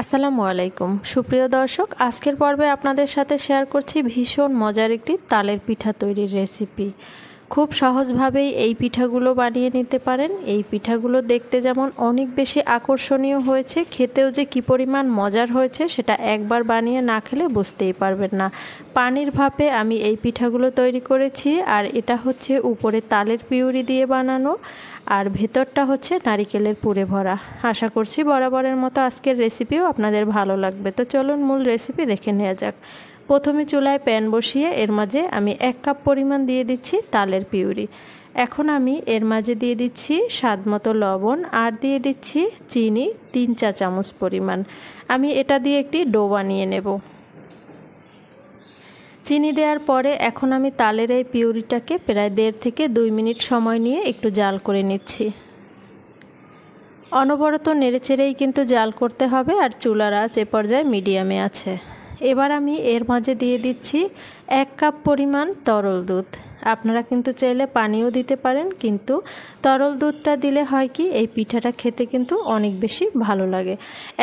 আসসালামু আলাইকুম সুপ্রিয় দর্শক, আজকের পর্বে আপনাদের সাথে শেয়ার করছি ভীষণ মজার একটি তালের পিঠা তৈরির রেসিপি। খুব সহজভাবেই এই পিঠাগুলো বানিয়ে নিতে পারেন। এই পিঠাগুলো দেখতে যেমন অনেক বেশি আকর্ষণীয় হয়েছে, খেতেও যে কী পরিমাণ মজার হয়েছে সেটা একবার বানিয়ে না খেলে বুঝতেই পারবেন না। পানির ভাপে আমি এই পিঠাগুলো তৈরি করেছি, আর এটা হচ্ছে উপরে তালের পিউরি দিয়ে বানানো, আর ভেতরটা হচ্ছে নারিকেলের পুরে ভরা। আশা করছি বরাবরের মতো আজকের রেসিপিও আপনাদের ভালো লাগবে। তো চলুন মূল রেসিপি দেখে নেওয়া যাক। প্রথমে চুলায় প্যান বসিয়ে এর মাঝে আমি 1 কাপ পরিমাণ দিয়ে দিচ্ছি তালের পিউরি। এখন আমি এর মাঝে দিয়ে দিচ্ছি স্বাদ মতো লবণ, আর দিয়ে দিচ্ছি চিনি 3 চা চামচ পরিমাণ। আমি এটা দিয়ে একটি ডো বানিয়ে নেব। চিনি দেওয়ার পরে এখন আমি তালের এই পিউরিটাকে প্রায় 1.5 থেকে 2 মিনিট সময় নিয়ে একটু জাল করে নিচ্ছি। অনবরত নেড়েচেড়েই কিন্তু জাল করতে হবে, আর চুলার আঁচ এ পর্যায়ে মিডিয়ামে আছে। এবার আমি এর মাঝে দিয়ে দিচ্ছি 1 কাপ পরিমাণ তরল দুধ। আপনারা কিন্তু চাইলে পানিও দিতে পারেন, কিন্তু তরল দুধটা দিলে হয় কি এই পিঠাটা খেতে কিন্তু অনেক বেশি ভালো লাগে।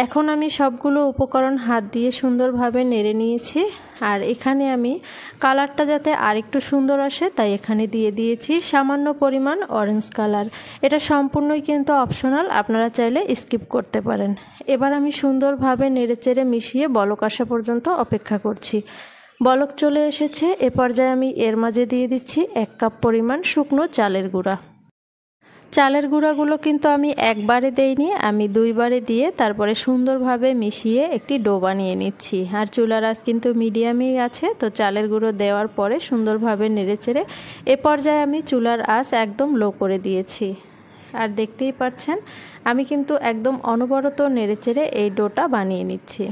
এখন আমি সবগুলো উপকরণ হাত দিয়ে সুন্দরভাবে নেড়ে নিয়েছি, আর এখানে আমি কালারটা যাতে আরেকটু সুন্দর আসে তাই এখানে দিয়ে দিয়েছি সামান্য পরিমাণ অরেঞ্জ কালার। এটা সম্পূর্ণই কিন্তু অপশনাল, আপনারা চাইলে স্কিপ করতে পারেন। এবার আমি সুন্দরভাবে নেড়েচেড়ে মিশিয়ে বলক আসা পর্যন্ত অপেক্ষা করছি। বলক চলে এসেছে। এ পর্যায়ে আমি এর মাঝে দিয়ে দিচ্ছি 1 কাপ পরিমাণ শুকনো চালের গুঁড়া। চালের গুঁড়াগুলো কিন্তু আমি একবারে দেইনি, আমি 2 বারে দিয়ে তারপরে সুন্দরভাবে মিশিয়ে একটি ডো বানিয়ে নিচ্ছি। আর চুলার আঁচ কিন্তু মিডিয়ামেই আছে, তো চালের গুঁড়ো দেওয়ার পরে সুন্দরভাবে নেড়েচেড়ে এ পর্যায়ে আমি চুলার আঁচ একদম লো করে দিয়েছি। আর দেখতেই পাচ্ছেন আমি কিন্তু একদম অনবরত নেড়েচেড়ে এই ডোটা বানিয়ে নিচ্ছি।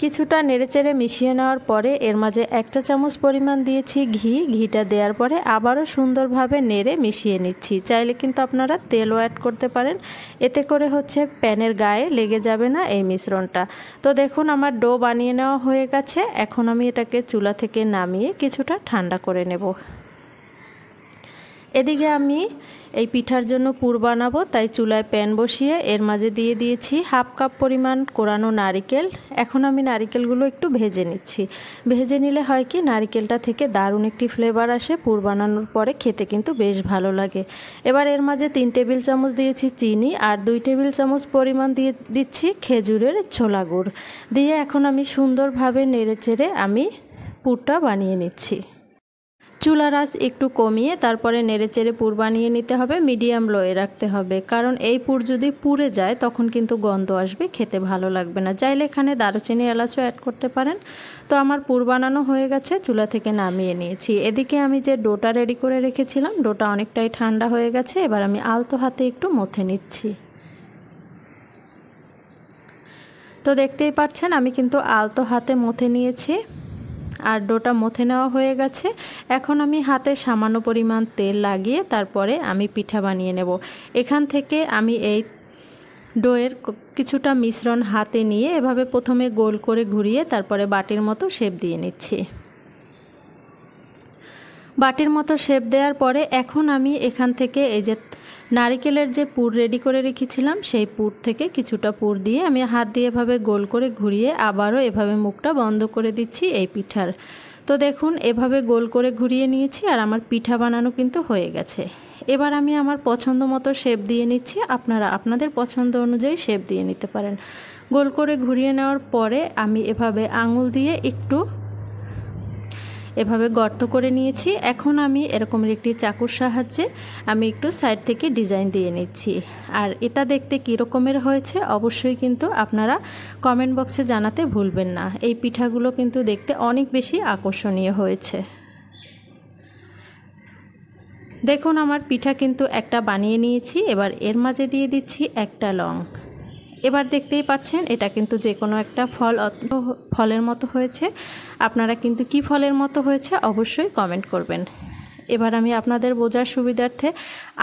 কিছুটা নেড়েচেড়ে মিশিয়ে নেওয়ার পরে এর মাঝে 1 চা চামচ পরিমাণ দিয়েছি ঘি। ঘিটা দেওয়ার পরে আবারও সুন্দরভাবে নেড়ে মিশিয়ে নিচ্ছি। চাইলে কিন্তু আপনারা তেলও অ্যাড করতে পারেন, এতে করে হচ্ছে প্যানের গায়ে লেগে যাবে না এই মিশ্রণটা। তো দেখুন আমার ডো বানিয়ে নেওয়া হয়ে গেছে। এখন আমি এটাকে চুলা থেকে নামিয়ে কিছুটা ঠান্ডা করে নেব। এদিকে আমি এই পিঠার জন্য পুর বানাবো, তাই চুলায় প্যান বসিয়ে এর মাঝে দিয়ে দিয়েছি 1/2 কাপ পরিমাণ কোরানো নারিকেল। এখন আমি নারিকেলগুলো একটু ভেজে নিচ্ছি। ভেজে নিলে হয় কি নারিকেলটা থেকে দারুণ একটি ফ্লেভার আসে, পুর বানানোর পরে খেতে কিন্তু বেশ ভালো লাগে। এবার এর মাঝে 3 টেবিল চামচ দিয়েছি চিনি, আর 2 টেবিল চামচ পরিমাণ দিয়ে দিচ্ছি খেজুরের ছোলা গুড় দিয়ে এখন আমি সুন্দরভাবে নেড়েচেড়ে আমি পুরটা বানিয়ে নিচ্ছি। চুলার আঁচ একটু কমিয়ে তারপরে নেড়েচেড়ে পুর বানিয়ে নিতে হবে, মিডিয়াম লোয়ে রাখতে হবে, কারণ এই পুর যদি পুড়ে যায় তখন কিন্তু গন্ধ আসবে, খেতে ভালো লাগবে না। চাইলে এখানে দারুচিনি এলাচও অ্যাড করতে পারেন। তো আমার পুর বানানো হয়ে গেছে, চুলা থেকে নামিয়ে নিয়েছি। এদিকে আমি যে ডোটা রেডি করে রেখেছিলাম, ডোটা অনেকটাই ঠান্ডা হয়ে গেছে। এবার আমি আলতো হাতে একটু মথে নিচ্ছি। তো দেখতেই পাচ্ছেন আমি কিন্তু আলতো হাতে মথে নিয়েছি, আর ডোটা মথে নেওয়া হয়ে গেছে। এখন আমি হাতে সামান্য পরিমাণ তেল লাগিয়ে তারপরে আমি পিঠা বানিয়ে নেব। এখান থেকে আমি এই ডোয়ের কিছুটা মিশ্রণ হাতে নিয়ে এভাবে প্রথমে গোল করে ঘুরিয়ে তারপরে বাটির মতো শেপ দিয়ে নিচ্ছি। বাটির মতো শেপ দেওয়ার পরে এখন আমি এখান থেকে এই যে নারিকেলের যে পুর রেডি করে রেখেছিলাম সেই পুর থেকে কিছুটা পুর দিয়ে আমি হাত দিয়ে এভাবে গোল করে ঘুরিয়ে আবারও এভাবে মুখটা বন্ধ করে দিচ্ছি এই পিঠার। তো দেখুন এভাবে গোল করে ঘুরিয়ে নিয়েছি, আর আমার পিঠা বানানো কিন্তু হয়ে গেছে। এবার আমি আমার পছন্দ মতো শেপ দিয়ে নিচ্ছি, আপনারা আপনাদের পছন্দ অনুযায়ী শেপ দিয়ে নিতে পারেন। গোল করে ঘুরিয়ে নেওয়ার পরে আমি এভাবে আঙুল দিয়ে একটু এভাবে গর্ত করে নিয়েছি। এখন আমি এরকম একটি চাকুর সাহায্যে আমি একটু সাইড থেকে ডিজাইন দিয়ে নিচ্ছি। আর এটা দেখতে কী রকমের হয়েছে অবশ্যই কিন্তু আপনারা কমেন্ট বক্সে জানাতে ভুলবেন না। এই পিঠাগুলো কিন্তু দেখতে অনেক বেশি আকর্ষণীয় হয়েছে। দেখুন আমার পিঠা কিন্তু একটা বানিয়ে নিয়েছি। এবার এর মাঝে দিয়ে দিচ্ছি একটা লং। এবার দেখতেই পাচ্ছেন এটা কিন্তু যে কোনো একটা ফলের মতো হয়েছে। আপনারা কিন্তু কি ফলের মতো হয়েছে অবশ্যই কমেন্ট করবেন। এবার আমি আপনাদের বোঝার সুবিধার্থে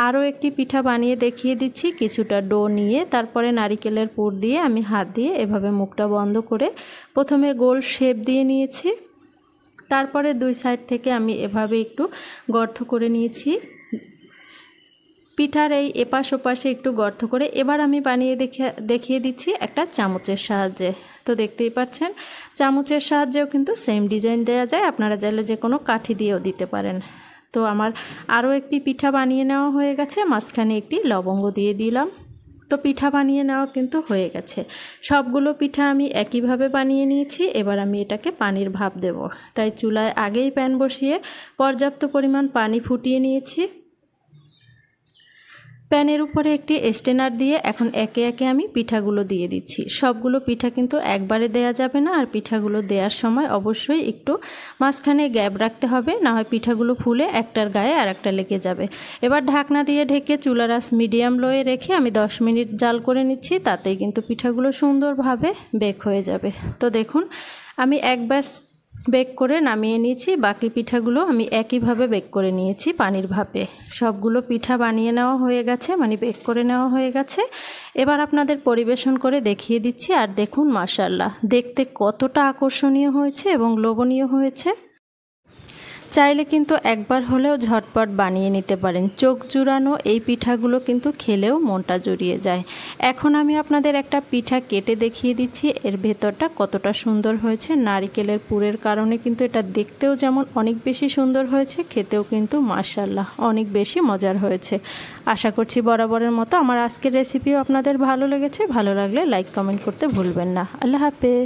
আরও একটি পিঠা বানিয়ে দেখিয়ে দিচ্ছি। কিছুটা ডো নিয়ে তারপরে নারিকেলের পুর দিয়ে আমি হাত দিয়ে এভাবে মুখটা বন্ধ করে প্রথমে গোল শেপ দিয়ে নিয়েছি, তারপরে 2 সাইড থেকে আমি এভাবে একটু গর্ত করে নিয়েছি। পিঠার এই এপাশ ওপাশে একটু গর্ত করে এবার আমি বানিয়ে দেখিয়ে দিচ্ছি একটা চামচের সাহায্যে। তো দেখতেই পাচ্ছেন চামচের সাহায্যেও কিন্তু সেম ডিজাইন দেওয়া যায়, আপনারা চাইলে যে কোনো কাঠি দিয়েও দিতে পারেন। তো আমার আরও একটি পিঠা বানিয়ে নেওয়া হয়ে গেছে, মাঝখানে একটি লবঙ্গ দিয়ে দিলাম। তো পিঠা বানিয়ে নেওয়া কিন্তু হয়ে গেছে। সবগুলো পিঠা আমি একইভাবে বানিয়ে নিয়েছি। এবার আমি এটাকে পানির ভাপ দেব, তাই চুলায় আগেই প্যান বসিয়ে পর্যাপ্ত পরিমাণ পানি ফুটিয়ে নিয়েছি। প্যানের উপরে একটি স্ট্রেনার দিয়ে এখন একে একে আমি পিঠাগুলো দিয়ে দিচ্ছি। সবগুলো পিঠা কিন্তু একবারে দেয়া যাবে না, আর পিঠাগুলো দেওয়ার সময় অবশ্যই একটু মাঝখানে গ্যাপ রাখতে হবে, না হয় পিঠাগুলো ফুলে একটার গায়ে আর একটা লেগে যাবে। এবার ঢাকনা দিয়ে ঢেকে চুলার আঁচ মিডিয়াম লোয়ে রেখে আমি 10 মিনিট জাল করে নিচ্ছি, তাতেই কিন্তু পিঠাগুলো সুন্দরভাবে বেক হয়ে যাবে। তো দেখুন আমি এক ব্যাচ বেক করে নামিয়ে নিয়েছি, বাকি পিঠাগুলো আমি একইভাবে বেক করে নিয়েছি পানির ভাপে। সবগুলো পিঠা বানিয়ে নেওয়া হয়ে গেছে, মানে বেক করে নেওয়া হয়ে গেছে। এবার আপনাদের পরিবেশন করে দেখিয়ে দিচ্ছি, আর দেখুন মাশাআল্লাহ দেখতে কতটা আকর্ষণীয় হয়েছে এবং লোভনীয় হয়েছে। চাইলে কিন্তু একবার হলেও ঝটপট বানিয়ে নিতে পারেন। চোখ জুড়ানো এই পিঠাগুলো কিন্তু খেলেও মনটা জুড়িয়ে যায়। এখন আমি আপনাদের একটা পিঠা কেটে দেখিয়ে দিচ্ছি, এর ভেতরটা কতটা সুন্দর হয়েছে। নারিকেলের পুরের কারণে কিন্তু এটা দেখতেও যেমন অনেক বেশি সুন্দর হয়েছে, খেতেও কিন্তু মাশাআল্লাহ অনেক বেশি মজার হয়েছে। আশা করছি বরাবরের মতো আমার আজকের রেসিপিও আপনাদের ভালো লেগেছে। ভালো লাগলে লাইক কমেন্ট করতে ভুলবেন না। আল্লাহ হাফেজ।